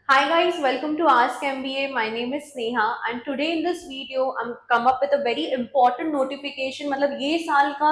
Hi guys, welcome to Ask MBA. My name is Sneha and today in this video I'm come up with a very important notification. मतलब ये साल का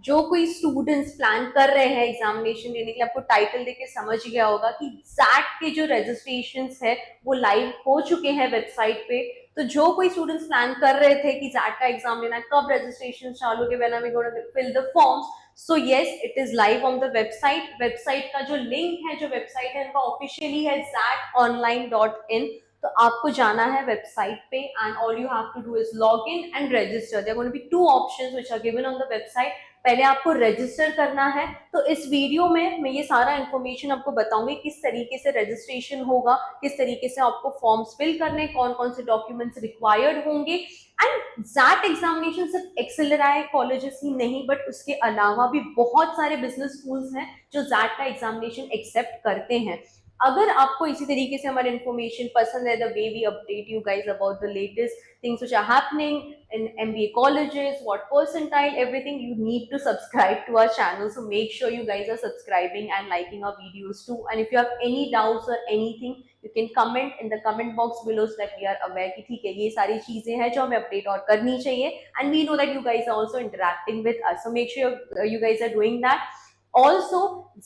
जो कोई students plan कर रहे हैं एग्जामिनेशन देने के लिए, आपको टाइटल देख के समझ गया होगा कि जैट के जो रजिस्ट्रेशंस है वो लाइव हो चुके हैं वेबसाइट पे। तो जो कोई स्टूडेंट्स प्लान कर रहे थे कि जैट का एग्जाम लेना है, कब रजिस्ट्रेशन चालू के, when are we gonna fill the forms, so yes it is live on the website का जो लिंक है, जो वेबसाइट है इनका ऑफिशियली है zatonline.in। तो आपको जाना है वेबसाइट पे and all you have to do is log in and register. There going to be two options which are given on the website. पहले आपको रजिस्टर करना है। तो इस वीडियो में मैं ये सारा इंफॉर्मेशन आपको बताऊंगी किस तरीके से रजिस्ट्रेशन होगा, किस तरीके से आपको फॉर्म्स फिल करने, कौन कौन से डॉक्यूमेंट्स रिक्वायर्ड होंगे। एंड जैट एग्जामिनेशन सिर्फ एक्सेलराई कॉलेजेस ही नहीं बट उसके अलावा भी बहुत सारे बिजनेस स्कूल्स हैं जो जैट का एग्जामिनेशन एक्सेप्ट करते हैं। अगर आपको इसी तरीके से हमारी इन्फॉर्मेशन पसंद है, the way we update you guys about the latest things which are happening in MBA colleges, what percentile, everything, you need to subscribe to our channel. So make sure you guys are subscribing and liking our videos too. And if you have any doubts or anything, you can comment in the comment box below so that we are aware कि ठीक है ये सारी चीजें हैं जो हमें update और करनी चाहिए। And we know that you guys are also interacting with us. So make sure you guys are doing that. Also,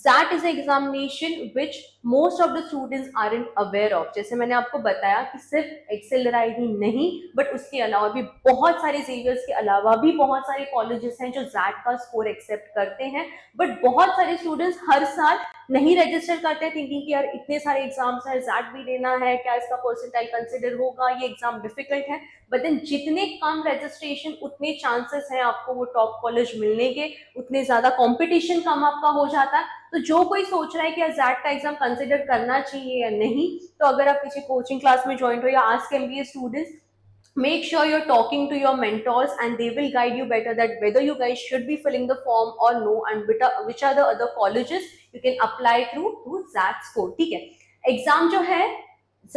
ZAT is an examination which most of the students aren't aware of। जैसे मैंने आपको बताया कि सिर्फ एक्सेलराई ही नहीं but उसके अलावा भी बहुत सारे जेवियर्स के अलावा भी बहुत सारे कॉलेजेस हैं जो जैट का स्कोर एक्सेप्ट करते हैं। बट बहुत सारे स्टूडेंट्स हर साल नहीं रजिस्टर करते थिंकिंग कि यार इतने सारे एग्जाम्स हैं, जैट भी देना है, क्या इसका परसेंटाइल कंसिडर होगा, ये एग्जाम डिफिकल्ट है। बट देन जितने कम रजिस्ट्रेशन उतने चांसेस हैं आपको वो टॉप कॉलेज मिलने के, उतने ज्यादा कंपटीशन कम आपका हो जाता है। तो जो कोई सोच रहा है कि जैट का एग्जाम कंसिडर करना चाहिए या नहीं, तो अगर आप किसी कोचिंग क्लास में ज्वाइन हो या ask MBA students, make sure you're talking to your mentors and they will guide you better that whether you guys should be filling the form or no and which are the other colleges you can apply through ZAT score। ठीक है, exam जो है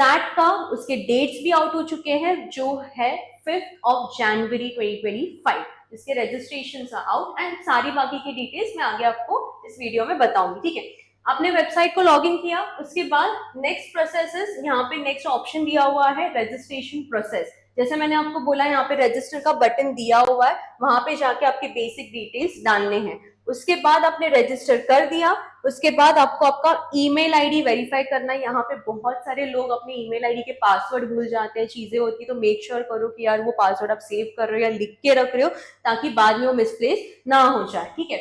jet का उसके dates भी out हो चुके हैं जो है 5 जनवरी 2025। इसके रजिस्ट्रेशन आउट एंड सारी बाकी की डिटेल्स मैं आगे आपको इस वीडियो में बताऊंगी। ठीक है, आपने वेबसाइट को लॉग इन किया, उसके बाद नेक्स्ट प्रोसेस, यहाँ पे नेक्स्ट ऑप्शन दिया हुआ है रजिस्ट्रेशन प्रोसेस। जैसे मैंने आपको बोला यहाँ पे रजिस्टर का बटन दिया हुआ है, वहां पे जाके आपके बेसिक डिटेल्स डालने हैं। उसके बाद आपने रजिस्टर कर दिया, उसके बाद आपको आपका ईमेल आईडी वेरीफाई करना है। यहाँ पे बहुत सारे लोग अपने ईमेल आईडी के पासवर्ड भूल जाते हैं, चीजें होती है, तो मेक श्योर करो कि यार वो पासवर्ड आप सेव कर रहे हो या लिख के रख रहे हो ताकि बाद में वो मिसप्लेस ना हो जाए। ठीक है,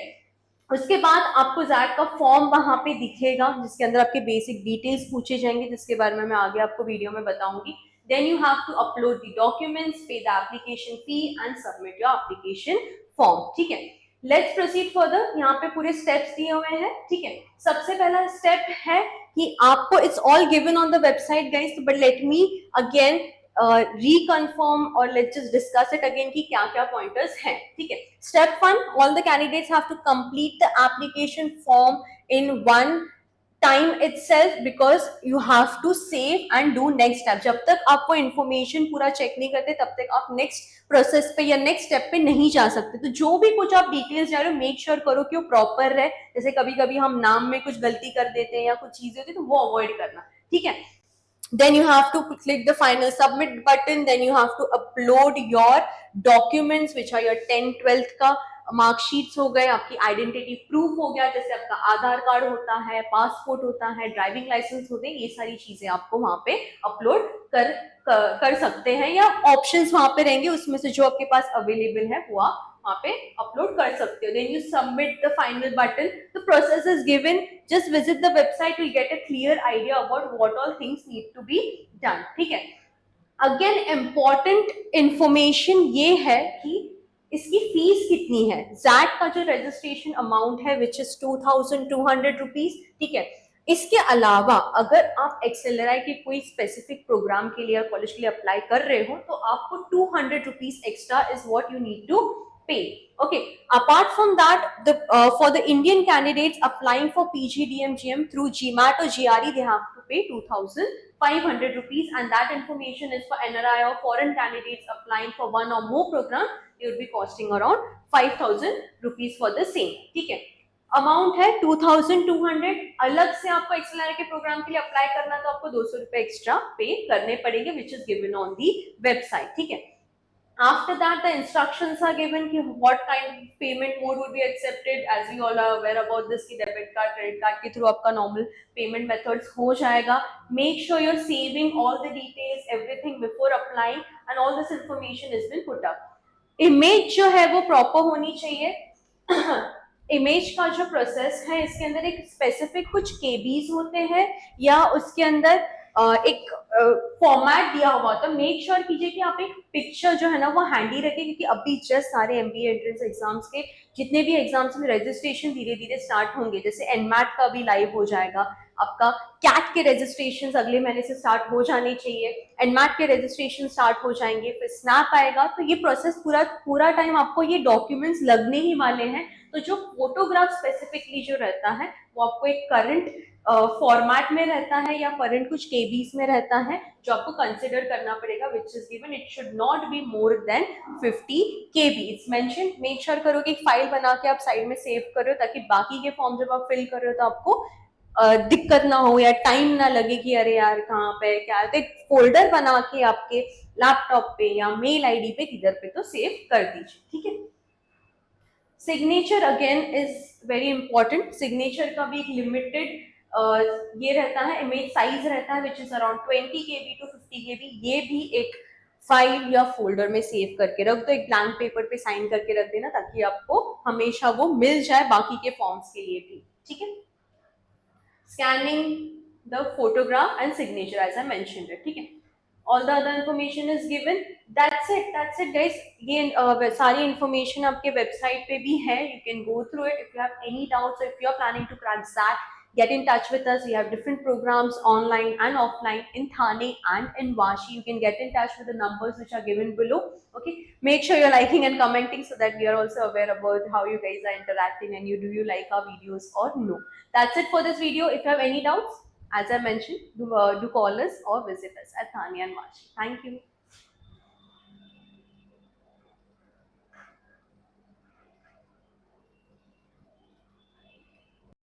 उसके बाद आपको जैट का फॉर्म वहां पे दिखेगा जिसके अंदर आपके बेसिक डिटेल्स पूछे जाएंगे, जिसके बारे में मैं आगे आपको वीडियो में बताऊंगी। Then you have to upload the documents, pay the application fee and submit your application form. ठीक है, लेट्स प्रोसीड फर्दर। यहाँ पे पूरे स्टेप्स दिए हुए हैं। ठीक है, सबसे पहला स्टेप है कि आपको, it's all given on the website guys, but let me again reconfirm or let's just discuss it again कि क्या क्या pointers हैं। ठीक है, step 1, all the candidates have to complete the application form in one time itself because you have to save and do next step। जब तक आप वो information पूरा चेक नहीं करते तब तक आप next प्रोसेस पे या नेक्स्ट स्टेप पे नहीं जा सकते। तो जो भी कुछ आप डिटेल्स जा रहे हो मेक श्योर करो कि वो प्रॉपर रहे। जैसे कभी कभी हम नाम में कुछ गलती कर देते हैं या कुछ चीजें होती है तो वो अवॉइड करना। ठीक है, then you have to click the final submit button, then you have to upload your documents which are your 10th 12th का मार्कशीट्स हो गए, आपकी आइडेंटिटी प्रूफ हो गया, जैसे आपका आधार कार्ड होता है, पासपोर्ट होता है, ड्राइविंग लाइसेंस होते हैं, ये सारी चीजें आपको वहां पे अपलोड कर सकते हैं या ऑप्शंस वहां पे रहेंगे, उसमें से जो आपके पास अवेलेबल है वो आप वहां पे अपलोड कर सकते हो। Then you submit the final button, the process is given, just visit the website, you'll get a clear idea about what all things need to be done। ठीक है, अगेन इम्पॉर्टेंट इंफॉर्मेशन ये है कि इसकी fees कितनी है। Jet का जो रजिस्ट्रेशन अमाउंट है विच इज 2200 रुपीज। ठीक है, इसके अलावा अगर आप एक्सेलराई के कोई स्पेसिफिक प्रोग्राम के लिए कॉलेज के लिए अप्लाई कर रहे हो तो आपको 200 rupees extra is what you need to pay। Okay, apart from that, for the Indian candidates applying for PGDM through GMAT or GRE, they have to pay 2500 rupees, and that information is for NRI or foreign candidates applying for one or more program, it would be costing around 5000 rupees for the same। ठीक है, amount है 2200। अलग से आपको एक्सेलर के programme के लिए apply करना तो आपको 200 रुपए एक्स्ट्रा पे करने पड़ेंगे, which is given on the website, ठीक है। After that, the instructions are given कि what kind of payment mode would be accepted. As we all are aware about this कि debit card, credit card के through आपका normal payment methods हो जाएगा. Make sure you're saving all the details, everything before applying, and all this information has been put up. Image जो है वो proper होनी चाहिए. इमेज का जो प्रोसेस है इसके अंदर एक स्पेसिफिक कुछ केबीज होते हैं या उसके अंदर एक फॉर्मेट दिया हुआ, तो मेक श्योर कीजिए कि आप एक पिक्चर जो है ना वो हैंडी रखें, क्योंकि अभी जस्ट सारे एमबीए एंट्रेंस एग्जाम्स के जितने भी एग्जाम्स में रजिस्ट्रेशन धीरे धीरे स्टार्ट होंगे, जैसे एनमैट का भी लाइव हो जाएगा आपका, कैट के रजिस्ट्रेशन अगले महीने से स्टार्ट हो जाने चाहिए, एनमैट के रजिस्ट्रेशन स्टार्ट हो जाएंगे, फिर स्नैप आएगा, तो ये प्रोसेस पूरा पूरा टाइम आपको ये डॉक्यूमेंट्स लगने ही वाले हैं। तो जो फोटोग्राफ स्पेसिफिकली जो रहता है वो आपको एक करंट फॉर्मेट में रहता है या करंट कुछ केबीज में रहता है जो आपको कंसिडर करना पड़ेगा, which is given it should not be more than 50 KB. It's mention, make sure करो कि एक फाइल बना के आप साइड में सेव कर रहे हो ताकि बाकी के फॉर्म जब आप फिल कर रहे हो तो आपको दिक्कत ना हो या टाइम ना लगे कि अरे यार कहाँ पे क्या है। तो एक फोल्डर बना के आपके लैपटॉप पे या मेल आईडी पे किधर पे तो सेव कर दीजिए, ठीक है। Signature again is very important. Signature का भी एक लिमिटेड ये रहता है, इमेज साइज रहता है which is around 20 KB to 50 KB. ये भी एक फाइल या फोल्डर में सेव करके रख दो, एक ब्लैंक पेपर पे साइन करके रख देना ताकि आपको हमेशा वो मिल जाए बाकी के फॉर्म्स के लिए भी, ठीक है। Scanning the photograph and signature as I mentioned it, ठीक है। all the other information is given. That's it guys. ये सारी information आपके website पे भी है, you can go through it. If you have any doubts or if you are planning to crack SAT, get in touch with us. We have different programs online and offline in Thane and in Vashi. You can get in touch with the numbers which are given below. Okay, make sure you're liking and commenting so that we are also aware about how you guys are interacting and do you like our videos or no. That's it for this video. If you have any doubts, as I mentioned, do call us or visit us at Thane and Vashi. Thank you.